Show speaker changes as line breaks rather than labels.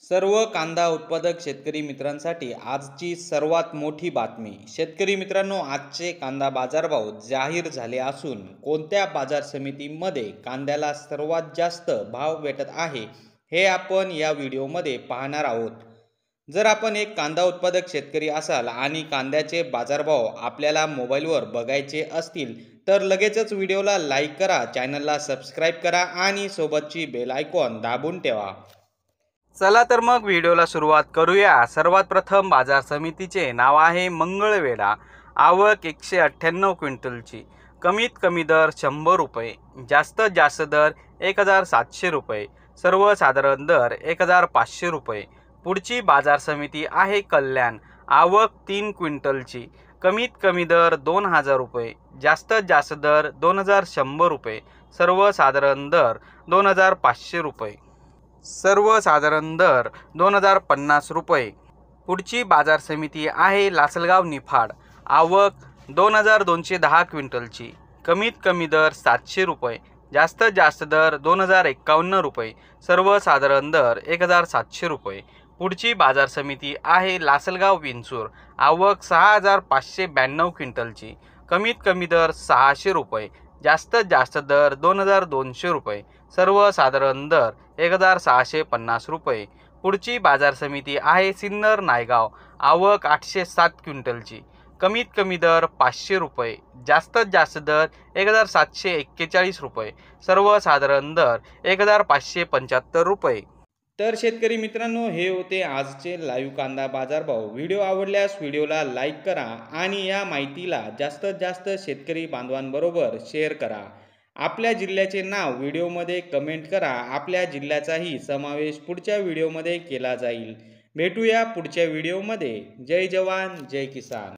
सर्व कांदा उत्पादक शेतकरी मित्रांसाठी आजची सर्वात मोठी बातमी। शेतकरी मित्रांनो, आजचे कांदा बाजारभाव जाहीर झाले असून कोणत्या बाजार समितीमध्ये कांद्याला सर्वात जास्त भाव भेटत आहे हे आपण या व्हिडिओमध्ये पाहणार आहोत। जर आपण एक कांदा उत्पादक शेतकरी असाल आणि कांद्याचे बाजारभाव आपल्याला मोबाईलवर बघायचे असतील तर लगेचच व्हिडिओला लाईक करा, चॅनलला सबस्क्राईब करा आणि सोबतची बेल आयकॉन दाबून ठेवा। चला तर मग व्हिडिओला सुरुवात करूया। सर्वात प्रथम बाजार समितीचे नाव आहे मंगळवेढा। आवक 198 क्विंटलची। कमीत कमी दर 100 रुपये, जास्तीत जास्त दर 1700 रुपये, सर्वसाधारण दर 1500 रुपये। पुढची बाजार समिती आहे कल्याण। आवक 3 क्विंटलची। कमीत कमी दर 2000 रुपये, जास्तीत जास्त दर 2100 रुपये, सर्वसाधारण दर 2500 रुपये, सर्वसाधारण दर 2050 रुपये। पुढची बाजार समिती आहे लासलगाव निफाड। आवक 2210 क्विंटलची। कमीत कमी दर 700 रुपये, जास्तीत जास्त दर 2051 रुपये, सर्वसाधारण दर 1700 रुपये। पुढची बाजार समिती आहे लासलगाव विंचूर। आवक 6592 क्विंटलची। कमीत कमी दर 600 रुपये, जास्तीत जास्त दर 2200 रुपये, सर्वसाधारण दर 1650 रुपये। पुढची बाजार समिती आहे सिन्नर नायगाव। आवक 807 क्विंटलची। कमीत कमी दर 500 रुपये, जास्तीत जास्त दर 1741 रुपये, सर्वसाधारण दर 1575 रुपये। तर शेतकरी मित्रांनो, हे होते आजचे लाईव्ह कांदा बाजारभाव। व्हिडिओ आवडल्यास व्हिडिओला लाईक करा आणि या माहितीला जास्तीत जास्त शेतकरी बांधवांबरोबर शेअर करा। आपल्या जिल्ह्याचे नाव व्हिडिओमध्ये कमेंट करा। आपल्या जिल्ह्याचाही समावेश पुढच्या व्हिडिओमध्ये केला जाईल। भेटूया पुढच्या व्हिडिओमध्ये। जय जवान जय किसान।